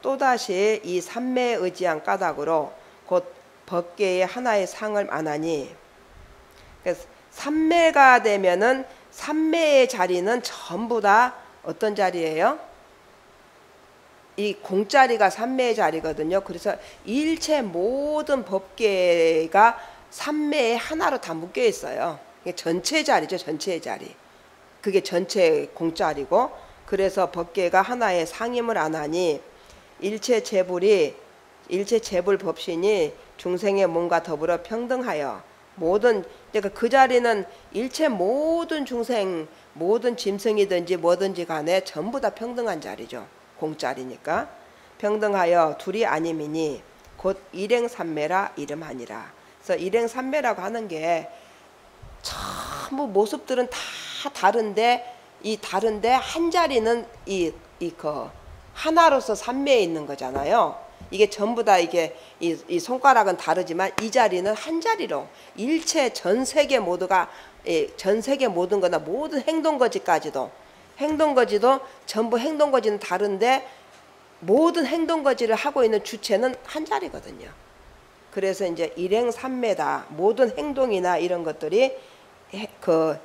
또다시 이 삼매에 의지한 까닭으로 곧 법계의 하나의 상을 안하니, 그래서 삼매가 되면은 삼매의 자리는 전부 다 어떤 자리예요? 이 공자리가 삼매의 자리거든요. 그래서 일체 모든 법계가 삼매의 하나로 다 묶여 있어요. 이게 전체 자리죠. 전체의 자리. 그게 전체 공자리고, 그래서 법계가 하나의 상임을 안 하니 일체 재불 법신이 중생의 몸과 더불어 평등하여 모든, 그러니까 그 자리는 일체 모든 중생, 모든 짐승이든지 뭐든지 간에 전부 다 평등한 자리죠. 공자리니까. 평등하여 둘이 아님이니 곧 일행삼매라 이름하니라. 그래서 일행삼매라고 하는 게 전부 모습들은 다 다른데, 이 다른데 한 자리는 그 하나로서 삼매에 있는 거잖아요. 이게 전부 다 이게 이 손가락은 다르지만 이 자리는 한 자리로 일체 전 세계 모두가, 전 세계 모든 거나 모든 행동거지까지도 전부 행동거지는 다른데 모든 행동거지를 하고 있는 주체는 한 자리거든요. 그래서 이제 일행삼매다. 모든 행동이나 이런 것들이 그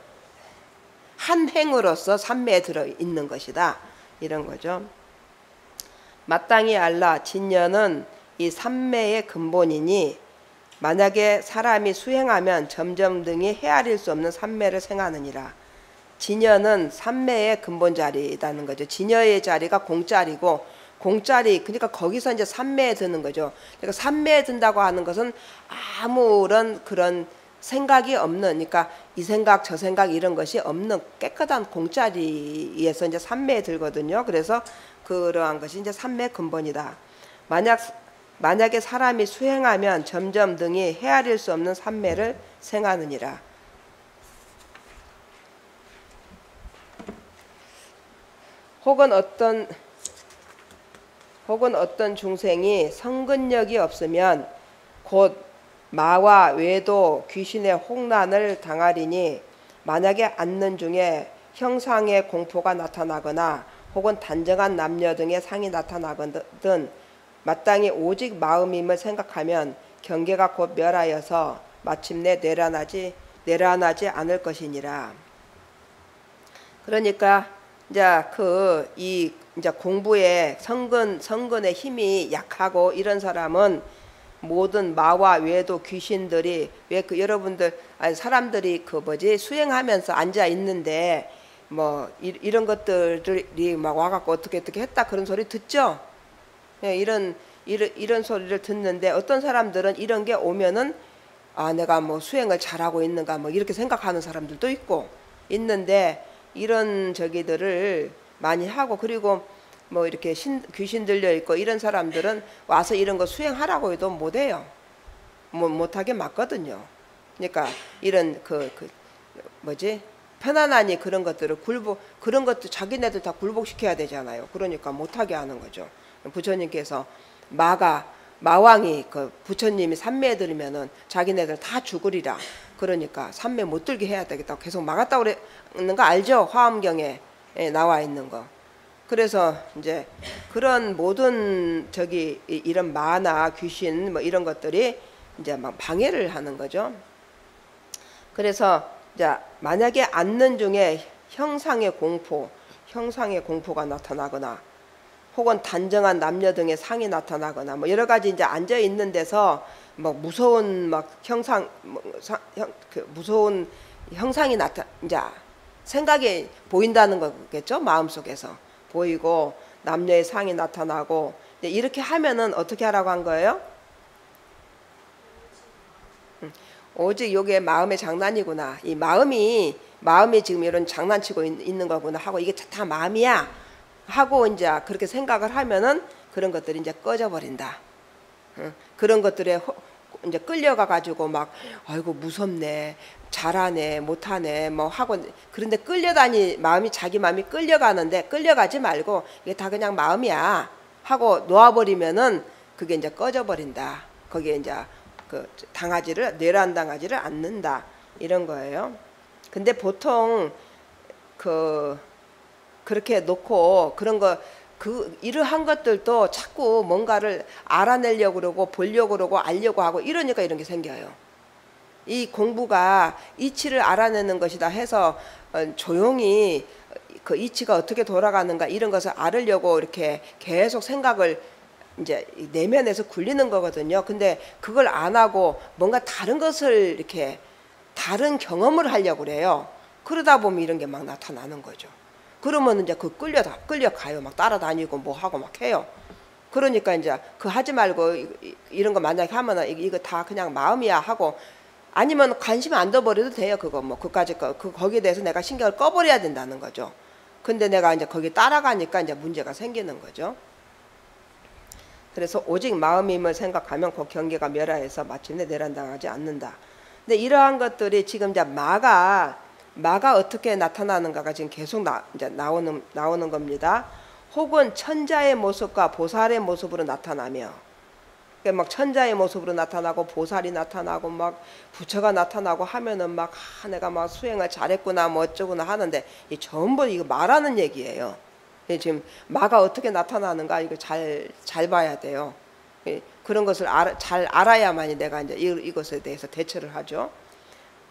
한 행으로서 삼매에 들어 있는 것이다. 이런 거죠. 마땅히 알라. 진여는 이 삼매의 근본이니 만약에 사람이 수행하면 점점 등이 헤아릴 수 없는 삼매를 생하느니라. 진여는 삼매의 근본 자리라는 거죠. 진여의 자리가 공자리고, 공자리, 그러니까 거기서 이제 삼매에 드는 거죠. 그러니까 삼매에 든다고 하는 것은 아무런 그런 생각이 없는, 그러니까 이 생각 저 생각 이런 것이 없는 깨끗한 공자리에서 이제 삼매에 들거든요. 그래서 그러한 것이 이제 삼매 근본이다. 만약에 사람이 수행하면 점점 등이 헤아릴 수 없는 삼매를 생하느니라. 혹은 어떤 중생이 성근력이 없으면 곧 마와 외도 귀신의 홍난을 당하리니 만약에 앉는 중에 형상의 공포가 나타나거나 혹은 단정한 남녀 등의 상이 나타나거든 마땅히 오직 마음임을 생각하면 경계가 곧 멸하여서 마침내 내란하지 않을 것이니라. 그러니까 이제 공부에 성근의 힘이 약하고 이런 사람은 모든 마와 외도 귀신들이 왜 여러분들 사람들이 수행하면서 앉아 있는데 뭐 이런 것들이 막 와갖고 어떻게 했다 그런 소리 듣죠. 예, 이런 소리를 듣는데 어떤 사람들은 이런 게 오면은 내가 뭐 수행을 잘하고 있는가 뭐 이렇게 생각하는 사람들도 있는데 이런 저기들을 많이 하고, 그리고 뭐 이렇게 귀신 들려 있고 이런 사람들은 와서 이런 거 수행하라고 해도 못해요. 못하게 맞거든요. 그러니까 이런 편안하니 그런 것들을 그런 것도 자기네들 다 굴복시켜야 되잖아요. 그러니까 못하게 하는 거죠. 부처님께서 마왕이 부처님이 삼매에 들으면은 자기네들 다 죽으리라. 그러니까 삼매 못 들게 해야 되겠다고 계속 막았다고 그러는 거 알죠? 화엄경에 나와 있는 거. 그래서 이제 그런 모든 이런 마나 귀신 뭐 이런 것들이 이제 막 방해를 하는 거죠. 그래서 이제 만약에 앉는 중에 형상의 공포가 나타나거나 혹은 단정한 남녀 등의 상이 나타나거나 뭐 여러 가지 이제 앉아 있는 데서 뭐 무서운 무서운 형상이 이제 생각이 보인다는 거겠죠. 마음속에서 보이고 남녀의 상이 나타나고 이렇게 하면은 어떻게 하라고 한 거예요? 오직 요게 마음의 장난이구나. 이 마음이 지금 이런 장난치고 있는 거구나 하고 이게 다 마음이야 하고 이제 그렇게 생각을 하면은 그런 것들이 이제 꺼져버린다. 그런 것들에 이제 끌려가 가지고 막 아이고 무섭네, 잘하네, 못하네 뭐 하고, 그런데 자기 마음이 끌려가는데 끌려가지 말고 이게 다 그냥 마음이야 하고 놓아버리면은 그게 이제 꺼져버린다. 거기에 이제 내란당하지를 않는다 이런 거예요. 근데 보통 그렇게 놓고 그런 거 이러한 것들도 자꾸 뭔가를 알아내려고 그러고 보려고 그러고 알려고 하고 이러니까 이런 게 생겨요. 이 공부가 이치를 알아내는 것이다 해서 조용히 그 이치가 어떻게 돌아가는가 이런 것을 알으려고 이렇게 계속 생각을 이제 내면에서 굴리는 거거든요. 근데 그걸 안 하고 뭔가 다른 것을 이렇게 다른 경험을 하려고 그래요. 그러다 보면 이런 게 막 나타나는 거죠. 그러면 이제 끌려가요. 막 따라다니고 뭐 하고 막 해요. 그러니까 이제 그 하지 말고 이런 거 만약에 하면은 이거 다 그냥 마음이야 하고 아니면 관심 안 둬버려도 돼요. 그거 뭐 그까짓 거기에 대해서 내가 신경을 꺼버려야 된다는 거죠. 근데 내가 이제 거기 따라가니까 이제 문제가 생기는 거죠. 그래서 오직 마음임을 생각하면 그 경계가 멸하여서 마침내 내란당하지 않는다. 근데 이러한 것들이 지금 이제 마가 어떻게 나타나는가가 지금 계속 이제 나오는 겁니다. 혹은 천자의 모습과 보살의 모습으로 나타나며, 그러니까 막 천자의 모습으로 나타나고 보살이 나타나고 막 부처가 나타나고 하면은 막 내가 막 수행을 잘했구나 뭐 어쩌구나 하는데 이 전부 이거 말하는 얘기예요. 지금 마가 어떻게 나타나는가 이거 잘 봐야 돼요. 그런 것을 잘 알아야만이 내가 이제 이것에 대해서 대처를 하죠.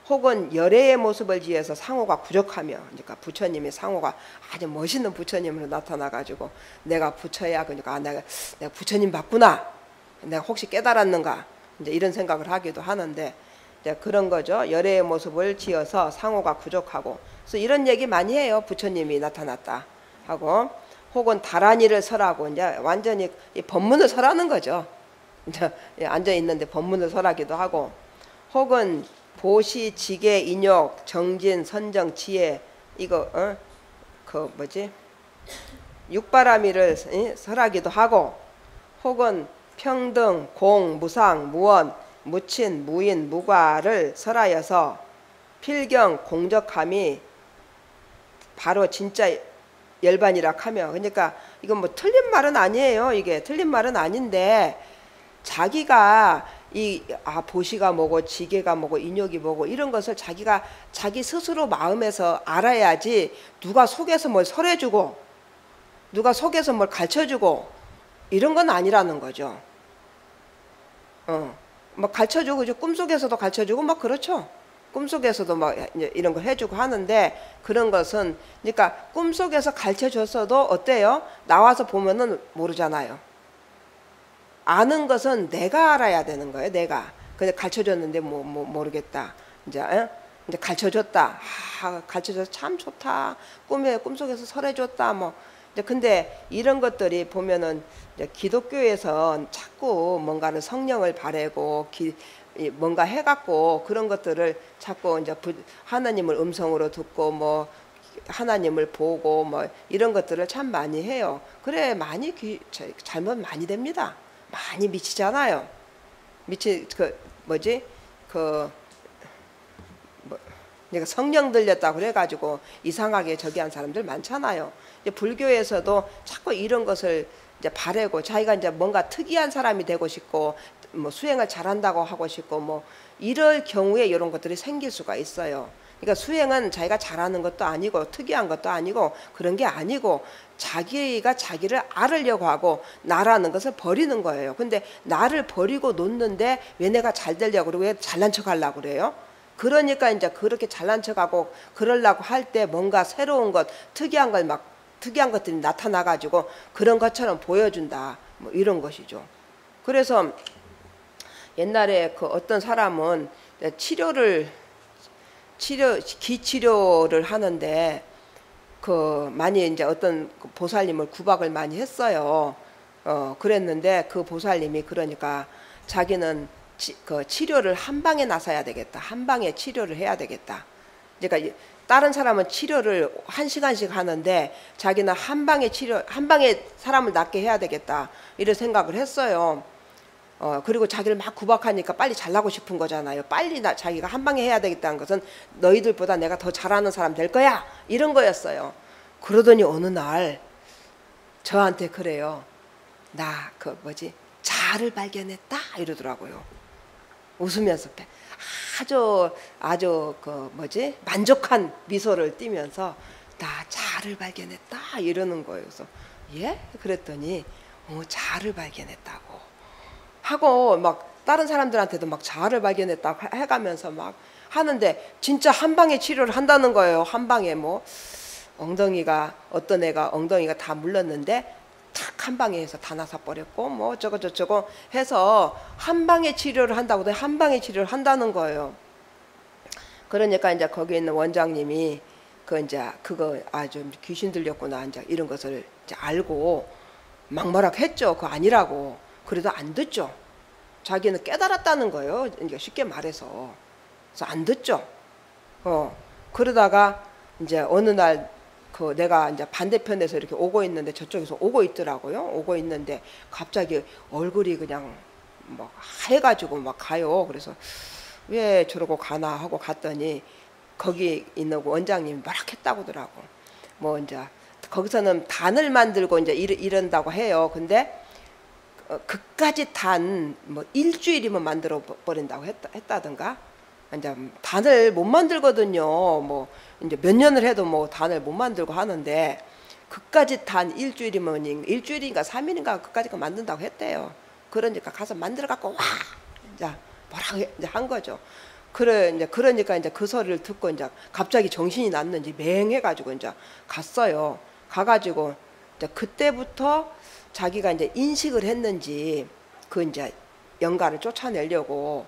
혹은 열애의 모습을 지어서 상호가 부족하며, 그러니까 부처님이 상호가 아주 멋있는 부처님으로 나타나가지고 내가 부처야, 그러니까 내가 부처님 맞구나, 내가 혹시 깨달았는가, 이제 이런 생각을 하기도 하는데 이제 그런 거죠. 열애의 모습을 지어서 상호가 부족하고, 그래서 이런 얘기 많이 해요. 부처님이 나타났다 하고, 혹은 다란이를 설하고 이제 완전히 이 법문을 설하는 거죠. 이제 앉아 있는데 법문을 설하기도 하고, 혹은 보시, 지계, 인욕, 정진, 선정, 지혜 이거 그 뭐지 육바라미를 설하기도 하고, 혹은 평등, 공, 무상, 무원, 무친, 무인, 무과를 설하여서 필경, 공적함이 바로 진짜 열반이라 하며, 그러니까 이건 뭐 틀린 말은 아니에요. 이게 틀린 말은 아닌데 자기가 보시가 뭐고 지계가 뭐고 인욕이 뭐고 이런 것을 자기 스스로 마음에서 알아야지 누가 속에서 뭘 설해주고 누가 속에서 뭘 가르쳐주고 이런 건 아니라는 거죠. 막 가르쳐주고 꿈속에서도 가르쳐주고 막 그렇죠. 꿈속에서도 막 이런 걸 해주고 하는데, 그런 것은 그러니까 꿈속에서 가르쳐줬어도 어때요? 나와서 보면은 모르잖아요. 아는 것은 내가 알아야 되는 거예요. 내가. 근데 가르쳐줬는데 모르겠다. 이제 가르쳐줬다. 가르쳐줘서 참 좋다. 꿈속에서 설해줬다. 뭐. 이제 근데 이런 것들이 보면은 이제 기독교에서 자꾸 뭔가를 성령을 바래고 뭔가 해갖고 그런 것들을 자꾸 이제 하나님을 음성으로 듣고 뭐 하나님을 보고 뭐 이런 것들을 참 많이 해요. 그래 많이 잘못 많이 됩니다. 많이 미치잖아요. 내가 성령 들렸다 그래가지고 이상하게 저기 한 사람들 많잖아요. 이제 불교에서도 자꾸 이런 것을 이제 바래고 자기가 이제 뭔가 특이한 사람이 되고 싶고 뭐 수행을 잘한다고 하고 싶고 뭐 이럴 경우에 이런 것들이 생길 수가 있어요. 그러니까 수행은 자기가 잘하는 것도 아니고 특이한 것도 아니고 그런 게 아니고 자기가 자기를 알으려고 하고 나라는 것을 버리는 거예요. 근데 나를 버리고 놓는데 왜 내가 잘 되려고 그러고 왜 잘난 척 하려고 그래요? 그러니까 이제 그렇게 잘난 척하고 그러려고 할 때 뭔가 새로운 것, 특이한 것들이 나타나 가지고 그런 것처럼 보여준다. 뭐 이런 것이죠. 그래서 옛날에 그 어떤 사람은 기치료를 하는데 많이 이제 어떤 보살님을 구박을 많이 했어요. 그랬는데 그 보살님이 그러니까 자기는 그 치료를 한 방에 나서야 되겠다. 한 방에 치료를 해야 되겠다. 그러니까 다른 사람은 치료를 1시간씩 하는데 자기는 한 방에 사람을 낫게 해야 되겠다. 이런 생각을 했어요. 그리고 자기를 막 구박하니까 빨리 잘나고 싶은 거잖아요. 빨리 자기가 한 방에 해야 되겠다는 것은 너희들보다 내가 더 잘하는 사람 될 거야. 이런 거였어요. 그러더니 어느 날 저한테 그래요. 나 자아를 발견했다 이러더라고요. 웃으면서 아주 만족한 미소를 띠면서 나 자아를 발견했다 이러는 거예요. 그래서 예? 그랬더니 자아를 발견했다고 하고 막 다른 사람들한테도 막 자아를 발견했다고 해가면서 막 하는데 진짜 한 방에 치료를 한다는 거예요. 한 방에 뭐 엉덩이가 어떤 애가 엉덩이가 다 물렀는데 탁 한 방에 해서 다 나사 버렸고 뭐 저거 저거 해서 한 방에 치료를 한다고 한 방에 치료를 한다는 거예요. 그러니까 이제 거기 있는 원장님이 그 이제 그거 좀 귀신 들렸구나 이제 이런 것을 이제 알고 막 뭐라 했죠. 그거 아니라고. 그래도 안 듣죠. 자기는 깨달았다는 거예요. 이제 쉽게 말해서. 그래서 안 듣죠. 그러다가 이제 어느 날 그 내가 이제 반대편에서 이렇게 오고 있는데 저쪽에서 오고 있더라고요. 오고 있는데 갑자기 얼굴이 그냥 막 하얘가지고 막 가요. 그래서 왜 저러고 가나 하고 갔더니 거기 있는 원장님이 뭐라 했다고 하더라고. 뭐 이제 거기서는 단을 만들고 이제 이런다고 해요. 근데 그까지 단 뭐 일주일이면 만들어 버린다고 했다든가. 이제 단을 못 만들거든요. 뭐 이제 몇 년을 해도 뭐 단을 못 만들고 하는데 그까지 단 일주일이면 일주일인가 3일인가 그까지가 만든다고 했대요. 그러니까 가서 만들어 갖고 와 이제 뭐라고 이제 한 거죠. 그러니까 이제 그 소리를 듣고 이제 갑자기 정신이 났는지 맹해가지고 이제 갔어요. 가가지고 이제 그때부터 자기가 이제 인식을 했는지 그 이제 영가를 쫓아내려고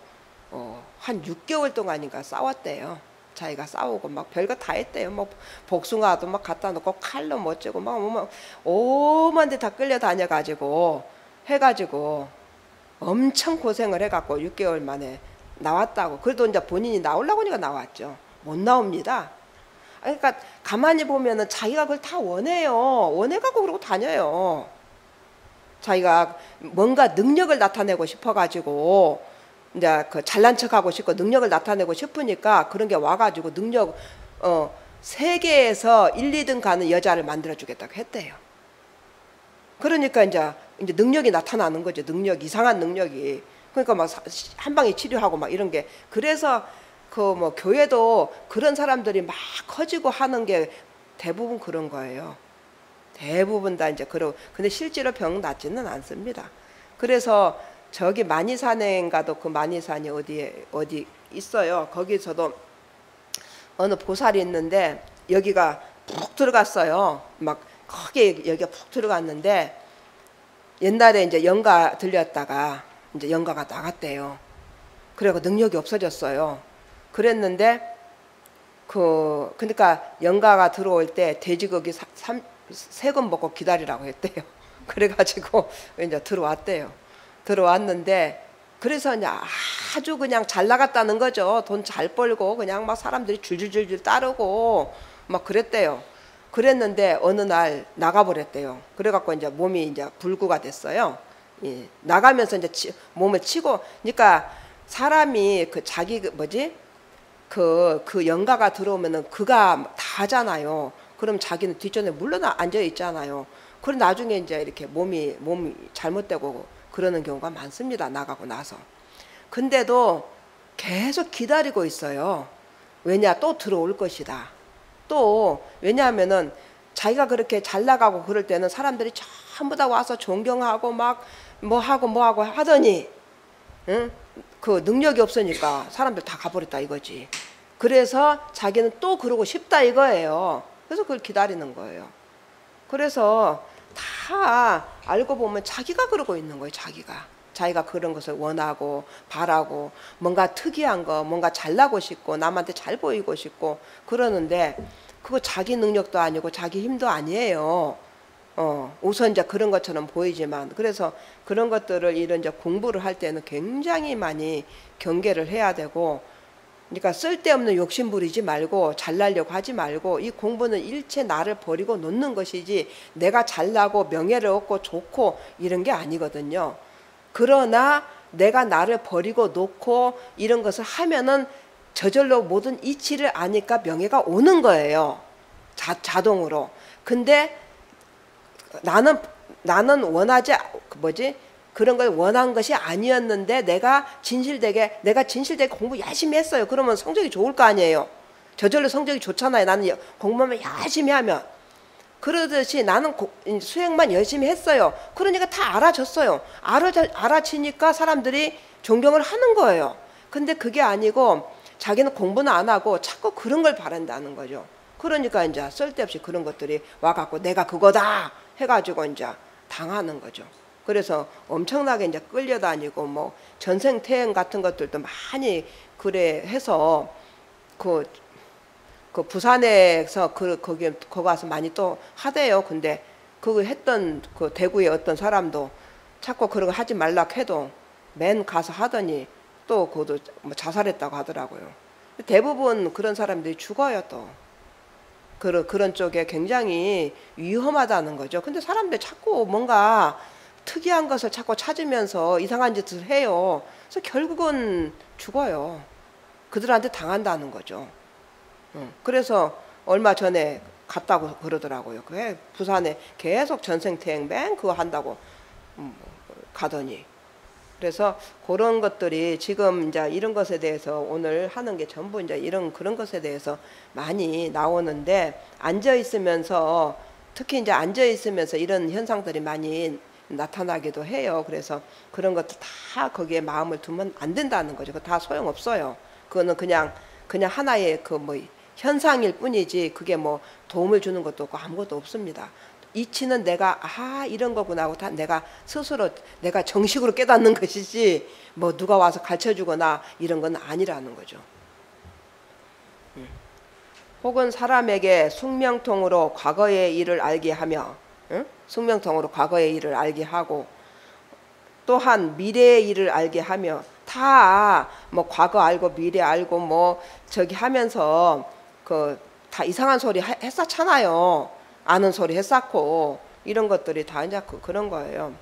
한 6개월 동안인가 싸웠대요. 자기가 싸우고 막 별거 다 했대요. 뭐 복숭아도 막 갖다 놓고 칼로 뭐 어쩌고 막 오만 데 다 끌려다녀가지고 해가지고 엄청 고생을 해갖고 6개월 만에 나왔다고. 그래도 이제 본인이 나오려고 하니까 나왔죠. 못 나옵니다. 그러니까 가만히 보면은 자기가 그걸 다 원해요. 원해갖고 그러고 다녀요. 자기가 뭔가 능력을 나타내고 싶어가지고 이제 그 잘난 척하고 싶고 능력을 나타내고 싶으니까 그런 게 와가지고 능력 세계에서 1, 2등 가는 여자를 만들어주겠다고 했대요. 그러니까 이제 능력이 나타나는 거죠. 능력 이상한 능력이. 그러니까 막 한 방에 치료하고 막 이런 게 그래서 그 뭐 교회도 그런 사람들이 막 커지고 하는 게 대부분 그런 거예요. 대부분 다 이제 그러고 근데 실제로 병 낫지는 않습니다. 그래서 저기 만이산인가도 그 만이산이 어디 있어요. 거기서도 어느 보살이 있는데 여기가 푹 들어갔어요. 막 크게 여기가 푹 들어갔는데 옛날에 이제 영가 들렸다가 이제 영가가 나갔대요. 그래고 능력이 없어졌어요. 그랬는데 그러니까 영가가 들어올 때 돼지고기 세금 먹고 기다리라고 했대요. 그래가지고 이제 들어왔대요. 들어왔는데 그래서 이제 아주 그냥 잘 나갔다는 거죠. 돈 잘 벌고 그냥 막 사람들이 줄줄줄줄 따르고 막 그랬대요. 그랬는데 어느 날 나가버렸대요. 그래갖고 이제 몸이 이제 불구가 됐어요. 예, 나가면서 이제 몸을 치고, 그러니까 사람이 그 자기 그 영가가 들어오면은 그가 다 하잖아요. 그럼 자기는 뒷전에 물러나 앉아 있잖아요. 그럼 나중에 이제 이렇게 몸이 잘못되고 그러는 경우가 많습니다. 나가고 나서. 근데도 계속 기다리고 있어요. 왜냐? 또 들어올 것이다. 또 왜냐하면은 자기가 그렇게 잘 나가고 그럴 때는 사람들이 전부 다 와서 존경하고 막 뭐하고 하더니 응? 그 능력이 없으니까 사람들 다 가버렸다 이거지. 그래서 자기는 또 그러고 싶다 이거예요. 그래서 그걸 기다리는 거예요. 그래서 다 알고 보면 자기가 그러고 있는 거예요. 자기가 그런 것을 원하고 바라고 뭔가 특이한 거 뭔가 잘나고 싶고 남한테 잘 보이고 싶고 그러는데 그거 자기 능력도 아니고 자기 힘도 아니에요. 우선 이제 그런 것처럼 보이지만 그래서 그런 것들을 이런 이제 공부를 할 때는 굉장히 많이 경계를 해야 되고, 그러니까 쓸데없는 욕심 부리지 말고 잘나려고 하지 말고 이 공부는 일체 나를 버리고 놓는 것이지 내가 잘나고 명예를 얻고 좋고 이런 게 아니거든요. 그러나 내가 나를 버리고 놓고 이런 것을 하면은 저절로 모든 이치를 아니까 명예가 오는 거예요. 자동으로. 근데 나는 원하지 그런 걸 원한 것이 아니었는데 내가 진실되게 공부 열심히 했어요. 그러면 성적이 좋을 거 아니에요. 저절로 성적이 좋잖아요. 나는 공부만 열심히 하면. 그러듯이 나는 수행만 열심히 했어요. 그러니까 다 알아졌어요. 알아지니까 사람들이 존경을 하는 거예요. 근데 그게 아니고 자기는 공부는 안 하고 자꾸 그런 걸 바란다는 거죠. 그러니까 이제 쓸데없이 그런 것들이 와갖고 내가 그거다 해가지고 이제 당하는 거죠. 그래서 엄청나게 이제 끌려다니고 뭐 전생태행 같은 것들도 많이 그래 해서 그 부산에서 거기 가서 많이 또 하대요. 근데 그거 했던 그 대구의 어떤 사람도 자꾸 그런 거 하지 말라 해도 맨 가서 하더니 또 그것도 뭐 자살했다고 하더라고요. 대부분 그런 사람들이 죽어요 또. 그런 쪽에 굉장히 위험하다는 거죠. 근데 사람들이 자꾸 뭔가 특이한 것을 자꾸 찾으면서 이상한 짓을 해요. 그래서 결국은 죽어요. 그들한테 당한다는 거죠. 그래서 얼마 전에 갔다고 그러더라고요. 그 부산에 계속 전생태행 맨 그거 한다고 가더니. 그래서 그런 것들이 지금 이제 이런 것에 대해서 오늘 하는 게 전부 이제 그런 것에 대해서 많이 나오는데, 앉아 있으면서 특히 이제 앉아 있으면서 이런 현상들이 많이 나타나기도 해요. 그래서 그런 것도 다 거기에 마음을 두면 안 된다는 거죠. 그거 다 소용없어요. 그거는 그냥 하나의 그 뭐 현상일 뿐이지 그게 뭐 도움을 주는 것도 없고 아무것도 없습니다. 이치는 내가 이런 거구나 하고 다 내가 스스로 내가 정식으로 깨닫는 것이지 뭐 누가 와서 가르쳐 주거나 이런 건 아니라는 거죠. 혹은 사람에게 숙명통으로 과거의 일을 알게 하며, 숙명통으로 과거의 일을 알게 하고, 또한 미래의 일을 알게 하며, 다 뭐 과거 알고 미래 알고 뭐 저기 하면서 다 이상한 소리 했었잖아요. 아는 소리 했었고 이런 것들이 다 이제 그런 거예요.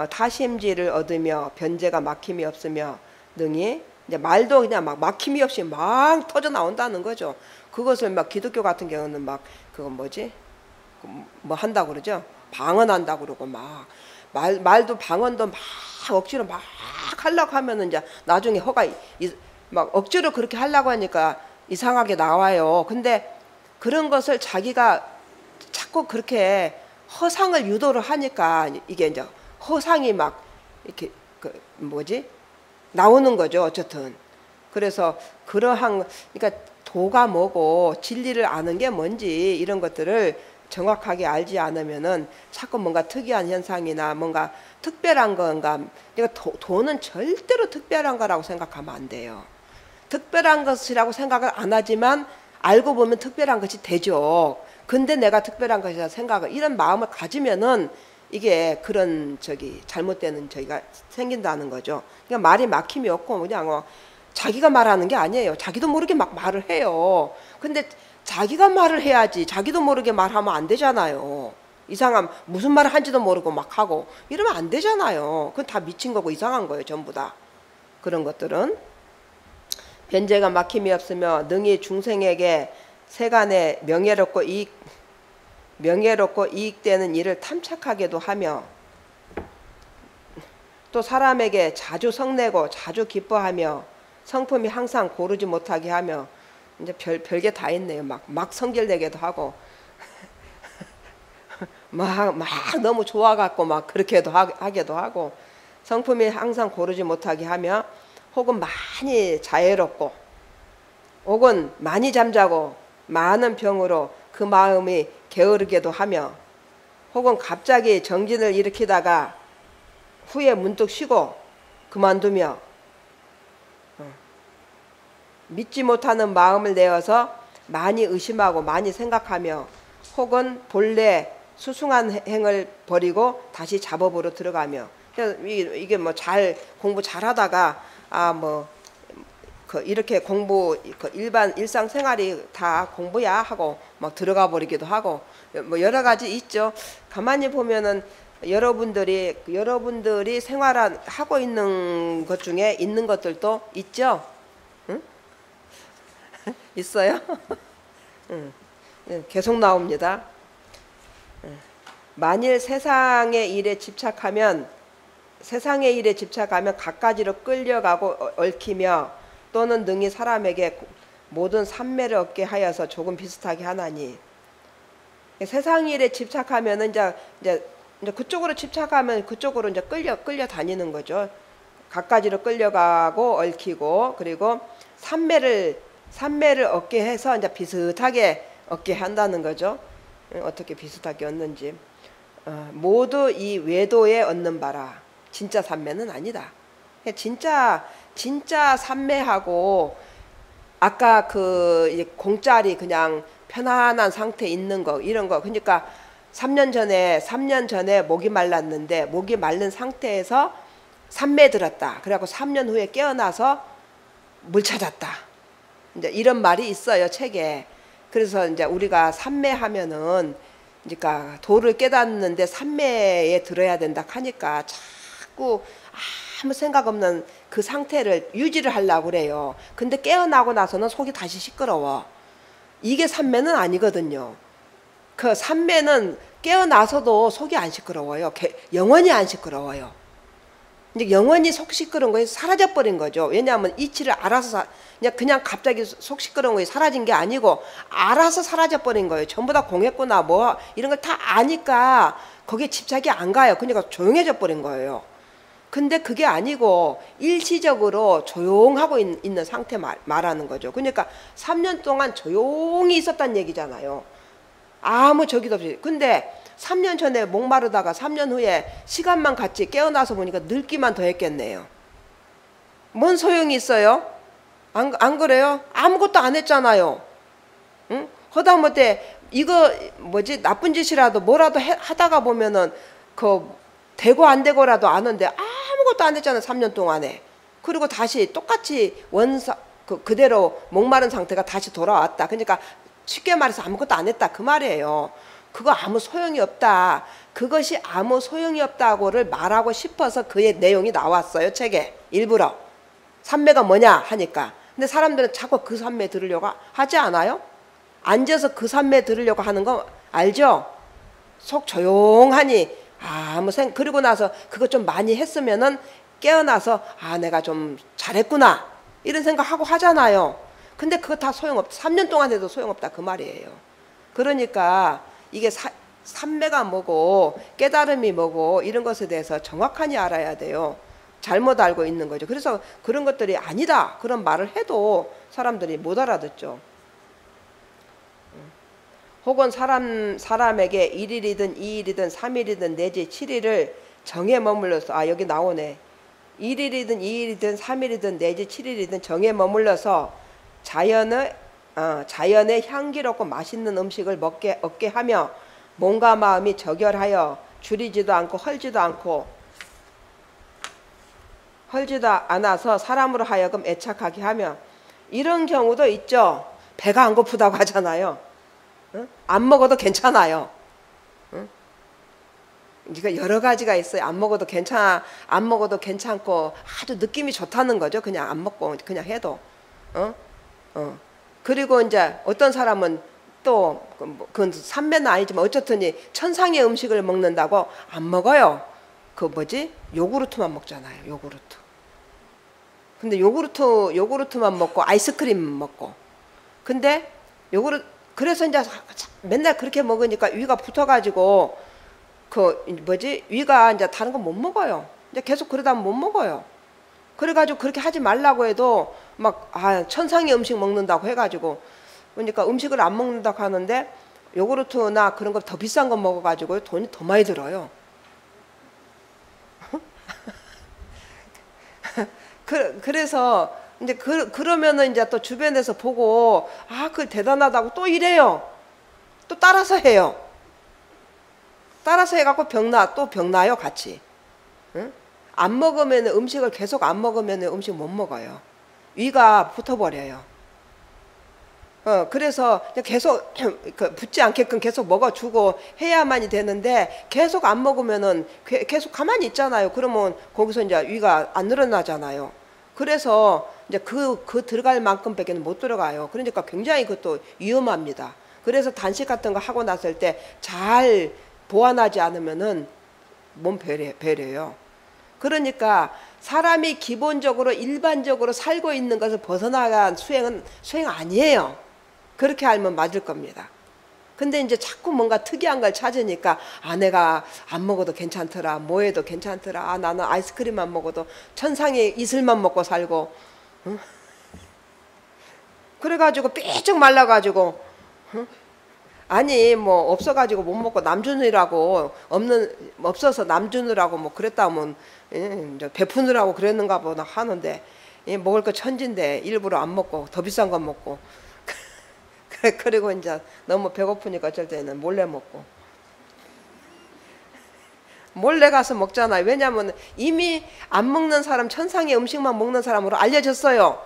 타심지를 얻으며 변제가 막힘이 없으며 능히, 이제 말도 그냥 막 막힘이 없이 막 터져 나온다는 거죠. 그것을 막 기독교 같은 경우는 막 그거 뭐지? 뭐 한다고 그러죠? 방언한다고 그러고 말도 방언도 막 억지로 막 하려고 하면은 이제 나중에 막 억지로 그렇게 하려고 하니까 이상하게 나와요. 근데 그런 것을 자기가 자꾸 그렇게 허상을 유도를 하니까 이게 이제 허상이 막 이렇게 나오는 거죠. 어쨌든. 그래서 그러니까 도가 뭐고 진리를 아는 게 뭔지 이런 것들을 정확하게 알지 않으면은 자꾸 뭔가 특이한 현상이나 뭔가 특별한 건가. 그러니까 도는 절대로 특별한 거라고 생각하면 안 돼요. 특별한 것이라고 생각을 안 하지만 알고 보면 특별한 것이 되죠. 근데 내가 특별한 것이라 생각을, 이런 마음을 가지면은 이게 그런 잘못되는 저기가 생긴다는 거죠. 그러니까 말이 막힘이 없고 그냥 자기가 말하는 게 아니에요. 자기도 모르게 막 말을 해요. 근데 자기가 말을 해야지 자기도 모르게 말하면 안 되잖아요. 이상한 무슨 말을 한지도 모르고 막 하고 이러면 안 되잖아요. 그건 다 미친 거고 이상한 거예요. 전부 다. 그런 것들은. 변제가 막힘이 없으며 능히 중생에게 세간에 명예롭고 이익되는 일을 탐착하게도 하며, 또 사람에게 자주 성내고 자주 기뻐하며 성품이 항상 고르지 못하게 하며, 이제 별게 다 있네요. 막 성질내게도 하고 막 너무 좋아갖고 막 그렇게도 하게도 하고, 성품이 항상 고르지 못하게 하며, 혹은 많이 자애롭고, 혹은 많이 잠자고 많은 병으로 그 마음이 게으르게도 하며, 혹은 갑자기 정진을 일으키다가 후에 문득 쉬고 그만두며, 믿지 못하는 마음을 내어서 많이 의심하고 많이 생각하며, 혹은 본래 수승한 행을 버리고 다시 잡업으로 들어가며. 이게 뭐 공부 잘하다가 이렇게 공부 일상 생활이 다 공부야 하고 막 들어가 버리기도 하고 뭐 여러 가지 있죠. 가만히 보면은 여러분들이 하고 있는 것 중에 있는 것들도 있죠. 응? 있어요. 응. 계속 나옵니다. 만일 세상의 일에 집착하면 갖가지로 끌려가고 얽히며, 또는 능히 사람에게 모든 삼매를 얻게 하여서 조금 비슷하게 하나니, 세상 일에 집착하면은 이제 그쪽으로 집착하면 그쪽으로 이제 끌려 다니는 거죠. 갖가지로 끌려가고 얽히고, 그리고 삼매를 얻게 해서 이제 비슷하게 얻게 한다는 거죠. 어떻게 비슷하게 얻는지. 모두 이 외도에 얻는 바라. 진짜 삼매는 아니다. 진짜 삼매하고 아까 그 공짜리 그냥 편안한 상태에 있는 거, 이런 거. 그러니까 3년 전에 목이 말랐는데 목이 마른 상태에서 삼매 들었다. 그래갖고 3년 후에 깨어나서 물 찾았다. 이제 이런 말이 있어요, 책에. 그래서 이제 우리가 삼매하면은, 그러니까 도를 깨닫는데 삼매에 들어야 된다 하니까 자꾸 아무 생각 없는 그 상태를 유지를 하려고 그래요. 근데 깨어나고 나서는 속이 다시 시끄러워. 이게 삼매는 아니거든요. 그 삼매는 깨어나서도 속이 안 시끄러워요. 영원히 안 시끄러워요. 이제 영원히 속 시끄러운 거에 사라져 버린 거죠. 왜냐하면 이치를 알아서 그냥 갑자기 속 시끄러운 거에 사라진 게 아니고 알아서 사라져 버린 거예요. 전부 다 공했구나 뭐 이런 걸 다 아니까 거기에 집착이 안 가요. 그러니까 조용해져 버린 거예요. 근데 그게 아니고 일시적으로 조용하고 있는 상태 말하는 거죠. 그러니까 3년 동안 조용히 있었단 얘기잖아요. 아무 저기도 없이. 근데 3년 전에 목마르다가 3년 후에 시간만 같이 깨어나서 보니까 늙기만 더 했겠네요. 뭔 소용이 있어요? 안 그래요? 아무것도 안 했잖아요. 응? 허다못해 이거 뭐지 나쁜 짓이라도 뭐라도 하다가 보면은 그 되고 안 되고라도 아는데 아무것도 안 했잖아요. 3년 동안에. 그리고 다시 똑같이 그대로 목마른 상태가 다시 돌아왔다. 그러니까 쉽게 말해서 아무것도 안 했다 그 말이에요. 그거 아무 소용이 없다. 그것이 아무 소용이 없다고를 말하고 싶어서 그의 내용이 나왔어요. 책에. 일부러. 삼매가 뭐냐 하니까. 근데 사람들은 자꾸 그 삼매 들으려고 하지 않아요? 앉아서 그 삼매 들으려고 하는 거 알죠? 속 조용하니 그리고 나서 그거 좀 많이 했으면은 깨어나서 내가 좀 잘했구나 이런 생각하고 하잖아요. 근데 그거 다 소용없다. 3년 동안 해도 소용없다 그 말이에요. 그러니까 이게 삼매가 뭐고 깨달음이 뭐고 이런 것에 대해서 정확하니 알아야 돼요. 잘못 알고 있는 거죠. 그래서 그런 것들이 아니다 그런 말을 해도 사람들이 못 알아듣죠. 혹은 사람에게 1일이든 2일이든 3일이든 내지 7일을 정에 머물러서 여기 나오네. 1일이든 2일이든 3일이든 내지 7일이든 정에 머물러서 자연의 향기롭고 맛있는 음식을 얻게 하며 몸과 마음이 적열하여 줄이지도 않고 헐지도 않아서 사람으로 하여금 애착하게 하며 이런 경우도 있죠. 배가 안 고프다고 하잖아요. 응? 안 먹어도 괜찮아요. 응? 그러니까 여러 가지가 있어요. 안 먹어도 괜찮고 아주 느낌이 좋다는 거죠. 그냥 안 먹고 그냥 해도. 그리고 이제 어떤 사람은 또 그건 삼매는 아니지만 어쨌든 천상의 음식을 먹는다고 안 먹어요. 그 뭐지? 요구르트만 먹잖아요. 요구르트. 근데 요구르트만 먹고 아이스크림 먹고. 근데 그래서 이제 맨날 그렇게 먹으니까 위가 붙어가지고 위가 이제 다른 거 못 먹어요. 이제 계속 그러다 못 먹어요. 그래가지고 그렇게 하지 말라고 해도 막 천상의 음식 먹는다고 해가지고 그러니까 음식을 안 먹는다고 하는데 요구르트나 그런 거 더 비싼 거 먹어가지고 돈이 더 많이 들어요. 그래서 이제 그러면은 이제 또 주변에서 보고 그 대단하다고 또 이래요. 또 따라서 해요. 따라서 해갖고 병나요 같이. 응? 안 먹으면 음식을 계속 안 먹으면 음식 못 먹어요. 위가 붙어버려요. 그래서 계속 붙지 않게끔 계속 먹어주고 해야만이 되는데 계속 안 먹으면은 계속 가만히 있잖아요. 그러면 거기서 이제 위가 안 늘어나잖아요. 그래서 이제 그 들어갈 만큼밖에는 못 들어가요. 그러니까 굉장히 그것도 위험합니다. 그래서 단식 같은 거 하고 났을 때 잘 보완하지 않으면은 몸 배려요. 그러니까 사람이 기본적으로 일반적으로 살고 있는 것을 벗어나간 수행 아니에요. 그렇게 알면 맞을 겁니다. 근데 이제 자꾸 뭔가 특이한 걸 찾으니까 내가 안 먹어도 괜찮더라, 뭐 해도 괜찮더라, 나는 아이스크림만 먹어도 천상의 이슬만 먹고 살고, 응? 그래가지고 삐쭉 말라가지고, 응? 아니 뭐 없어가지고 못 먹고 남주느라고 없어서 남주느라고 뭐 그랬다면 이제 베푸느라고 그랬는가 보다 하는데, 먹을 거 천진데 일부러 안 먹고 더 비싼 거 먹고 그리고 이제 너무 배고프니까 어쩔 때는 몰래 먹고, 몰래 가서 먹잖아요. 왜냐하면 이미 안 먹는 사람, 천상의 음식만 먹는 사람으로 알려졌어요.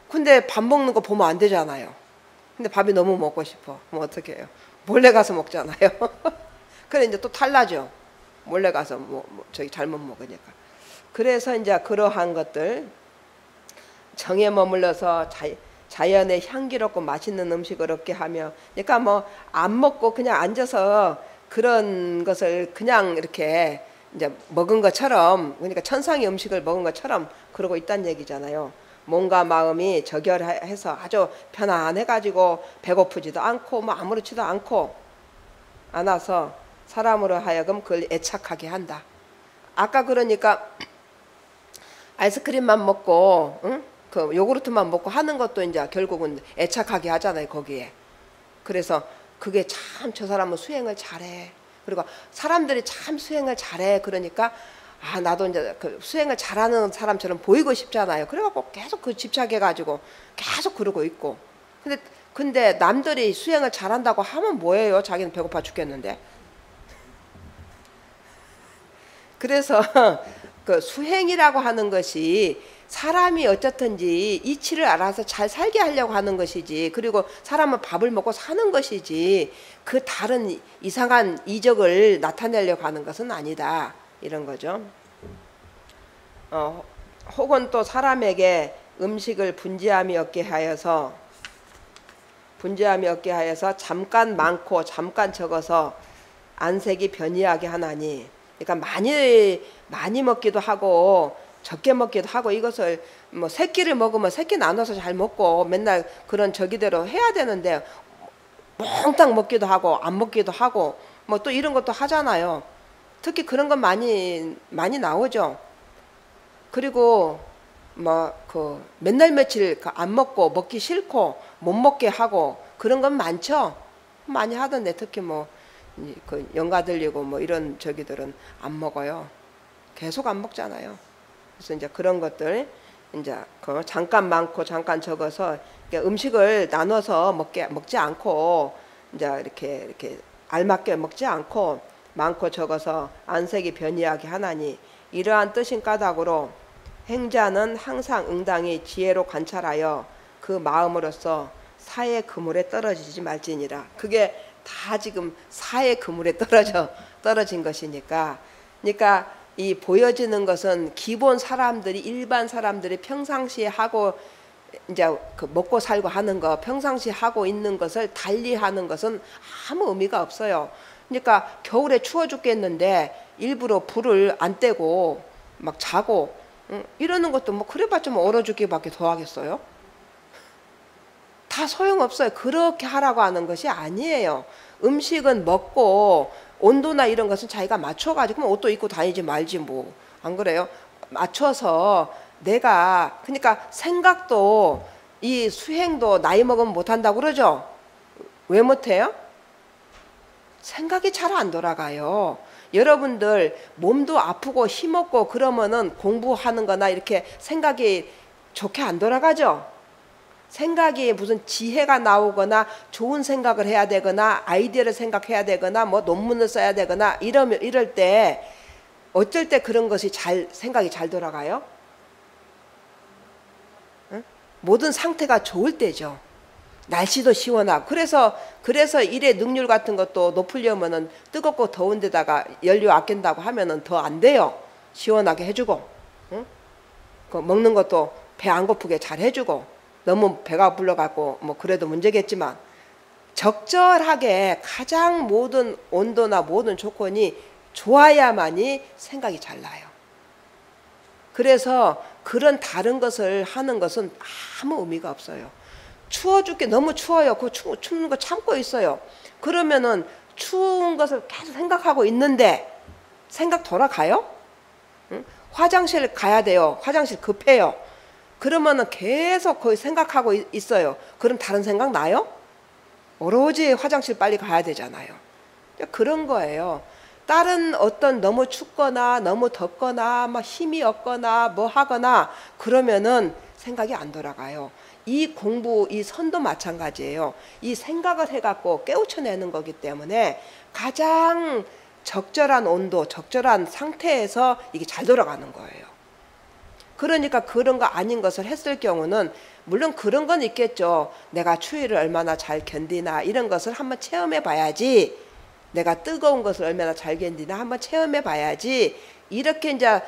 근데 밥 먹는 거 보면 안 되잖아요. 근데 밥이 너무 먹고 싶어. 뭐 어떻게 해요? 몰래 가서 먹잖아요. 그래 이제 또 탈나죠. 몰래 가서 저기 잘못 먹으니까. 그래서 이제 그러한 것들, 정에 머물러서 자연의 향기롭고 맛있는 음식을 얻게 하며, 그러니까 뭐 안 먹고 그냥 앉아서 그런 것을 그냥 이렇게 이제 먹은 것처럼, 그러니까 천상의 음식을 먹은 것처럼 그러고 있다는 얘기잖아요. 몸과 마음이 적열해서 아주 편안해가지고 배고프지도 않고 뭐 아무렇지도 않아서 사람으로 하여금 그걸 애착하게 한다. 아까 그러니까 아이스크림만 먹고, 응? 그 요구르트만 먹고 하는 것도 이제 결국은 애착하게 하잖아요, 거기에. 그래서 그게 참 저 사람은 수행을 잘해. 그리고 사람들이 참 수행을 잘해. 그러니까 나도 이제 그 수행을 잘하는 사람처럼 보이고 싶잖아요. 그래갖고 계속 그 집착해가지고 계속 그러고 있고. 근데 남들이 수행을 잘한다고 하면 뭐예요? 자기는 배고파 죽겠는데. 그래서 그 수행이라고 하는 것이 사람이 어쨌든지 이치를 알아서 잘 살게 하려고 하는 것이지, 그리고 사람은 밥을 먹고 사는 것이지, 그 다른 이상한 이적을 나타내려고 하는 것은 아니다, 이런 거죠. 혹은 또 사람에게 음식을 분지함이 없게 하여서 잠깐 많고 잠깐 적어서 안색이 변이하게 하나니, 그러니까 많이 먹기도 하고 적게 먹기도 하고, 이것을 뭐 세 끼를 먹으면 세 끼 나눠서 잘 먹고 맨날 그런 저기대로 해야 되는데 몽땅 먹기도 하고 안 먹기도 하고 뭐 또 이런 것도 하잖아요. 특히 그런 건 많이 나오죠. 그리고 뭐 그 맨날 며칠 안 먹고 먹기 싫고 못 먹게 하고 그런 건 많죠. 많이 하던데, 특히 뭐 그 영가 들리고 뭐 이런 저기들은 안 먹어요. 계속 안 먹잖아요. 그래서 이제 그런 것들 이제 그 잠깐 많고 잠깐 적어서 음식을 나눠서 먹지 않고 이제 이렇게 알맞게 먹지 않고 많고 적어서 안색이 변이하게 하나니, 이러한 뜻인 까닭으로 행자는 항상 응당히 지혜로 관찰하여 그 마음으로써 사의 그물에 떨어지지 말지니라. 그게 다 지금 사의 그물에 떨어진 것이니까. 그러니까 이 보여지는 것은 기본 사람들이, 일반 사람들이 평상시에 하고 이제 그 먹고 살고 하는 거, 평상시에 하고 있는 것을 달리 하는 것은 아무 의미가 없어요. 그러니까 겨울에 추워 죽겠는데 일부러 불을 안 떼고 막 자고 이러는 것도 뭐 그래봤자 뭐 얼어 죽기밖에 더 하겠어요? 다 소용없어요. 그렇게 하라고 하는 것이 아니에요. 음식은 먹고 온도나 이런 것은 자기가 맞춰가지고 옷도 입고 다니지 말지 뭐. 안 그래요? 맞춰서 내가, 그러니까 생각도, 이 수행도 나이 먹으면 못한다고 그러죠? 왜 못해요? 생각이 잘 안 돌아가요. 여러분들 몸도 아프고 힘없고 그러면은 공부하는 거나 이렇게 생각이 좋게 안 돌아가죠? 생각이 무슨 지혜가 나오거나 좋은 생각을 해야 되거나 아이디어를 생각해야 되거나 뭐 논문을 써야 되거나 이럴 때 어쩔 때 그런 것이 생각이 잘 돌아가요? 응? 모든 상태가 좋을 때죠. 날씨도 시원하고. 그래서 일의 능률 같은 것도 높으려면은 뜨겁고 더운 데다가 연료 아낀다고 하면은 더 안 돼요. 시원하게 해주고, 응? 그 먹는 것도 배 안 고프게 잘 해주고. 너무 배가 불러갖고 뭐 그래도 문제겠지만 적절하게 가장 모든 온도나 모든 조건이 좋아야만이 생각이 잘 나요. 그래서 그런 다른 것을 하는 것은 아무 의미가 없어요. 추워 죽게 너무 추워요. 그 춥는 거 참고 있어요. 그러면은 추운 것을 계속 생각하고 있는데 생각 돌아가요? 응? 화장실 가야 돼요. 화장실 급해요. 그러면은 계속 거의 생각하고 있어요. 그럼 다른 생각 나요? 오로지 화장실 빨리 가야 되잖아요. 그런 거예요. 다른 어떤 너무 춥거나 너무 덥거나 막 힘이 없거나 뭐 하거나 그러면은 생각이 안 돌아가요. 이 공부, 이 선도 마찬가지예요. 이 생각을 해갖고 깨우쳐내는 거기 때문에 가장 적절한 온도, 적절한 상태에서 이게 잘 돌아가는 거예요. 그러니까 그런 거 아닌 것을 했을 경우는 물론 그런 건 있겠죠. 내가 추위를 얼마나 잘 견디나 이런 것을 한번 체험해 봐야지. 내가 뜨거운 것을 얼마나 잘 견디나 한번 체험해 봐야지. 이렇게 이제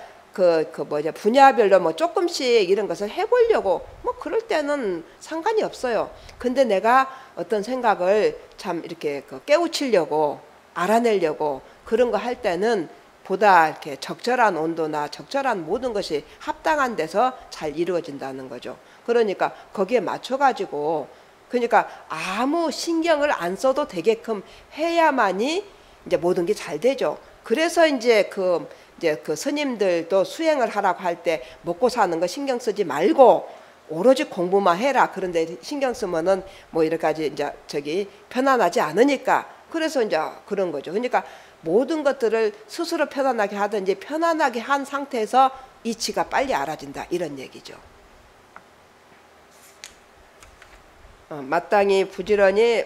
분야별로 뭐 조금씩 이런 것을 해보려고 뭐 그럴 때는 상관이 없어요. 근데 내가 어떤 생각을 참 이렇게 깨우치려고 알아내려고 그런 거 할 때는 보다 이렇게 적절한 온도나 적절한 모든 것이 합당한 데서 잘 이루어진다는 거죠. 그러니까 거기에 맞춰가지고 그러니까 아무 신경을 안 써도 되게끔 해야만이 이제 모든 게 잘 되죠. 그래서 이제 그 스님들도 수행을 하라고 할 때 먹고 사는 거 신경 쓰지 말고 오로지 공부만 해라. 그런데 신경 쓰면은 뭐 이렇게까지 이제 편안하지 않으니까 그래서 이제 그런 거죠. 그러니까 모든 것들을 스스로 편안하게 하든지 편안하게 한 상태에서 이치가 빨리 알아진다 이런 얘기죠. 마땅히 부지런히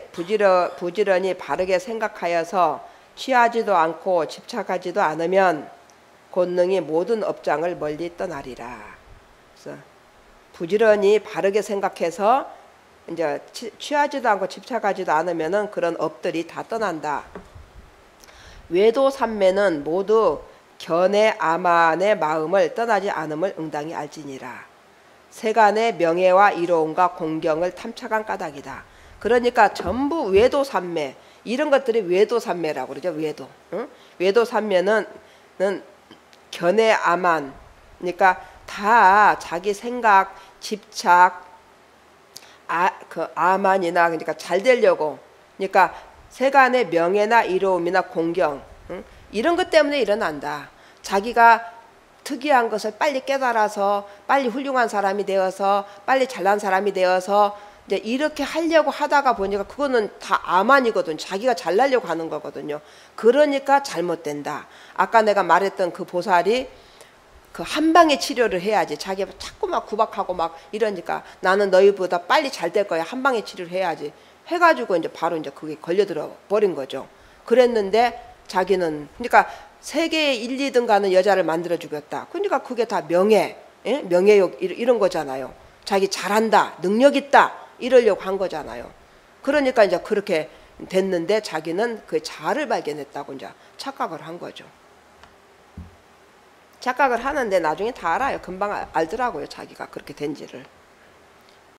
바르게 생각하여서 취하지도 않고 집착하지도 않으면 권능이 모든 업장을 멀리 떠나리라. 그래서 부지런히 바르게 생각해서 이제 취하지도 않고 집착하지도 않으면은 그런 업들이 다 떠난다. 외도삼매는 모두 견해 아만의 마음을 떠나지 않음을 응당히 알지니라. 세간의 명예와 이로움과 공경을 탐착한 까닭이다. 그러니까 전부 외도삼매 이런 것들이 외도삼매라고 그러죠. 외도. 응? 외도삼매는 견해 아만 그러니까 다 자기 생각 집착 아만이나 그러니까 잘 되려고 그러니까 세간의 명예나 이로움이나 공경 이런 것 때문에 일어난다. 자기가 특이한 것을 빨리 깨달아서 빨리 훌륭한 사람이 되어서 빨리 잘난 사람이 되어서 이제 이렇게 하려고 하다가 보니까 그거는 다 아만이거든. 자기가 잘나려고 하는 거거든요. 그러니까 잘못된다. 아까 내가 말했던 그 보살이 그 한 방에 치료를 해야지. 자기가 자꾸 막 구박하고 막 이러니까 나는 너희보다 빨리 잘 될 거야. 한 방에 치료를 해야지. 해가지고 이제 바로 이제 그게 걸려들어 버린 거죠. 그랬는데 자기는 그러니까 세계에 1, 2등 가는 여자를 만들어 주겠다. 그러니까 그게 다 명예, 예? 명예욕 이런 거잖아요. 자기 잘한다, 능력 있다 이러려고 한 거잖아요. 그러니까 이제 그렇게 됐는데 자기는 그 자아를 발견했다고 이제 착각을 한 거죠. 착각을 하는데 나중에 다 알아요. 금방 알더라고요. 자기가 그렇게 된지를.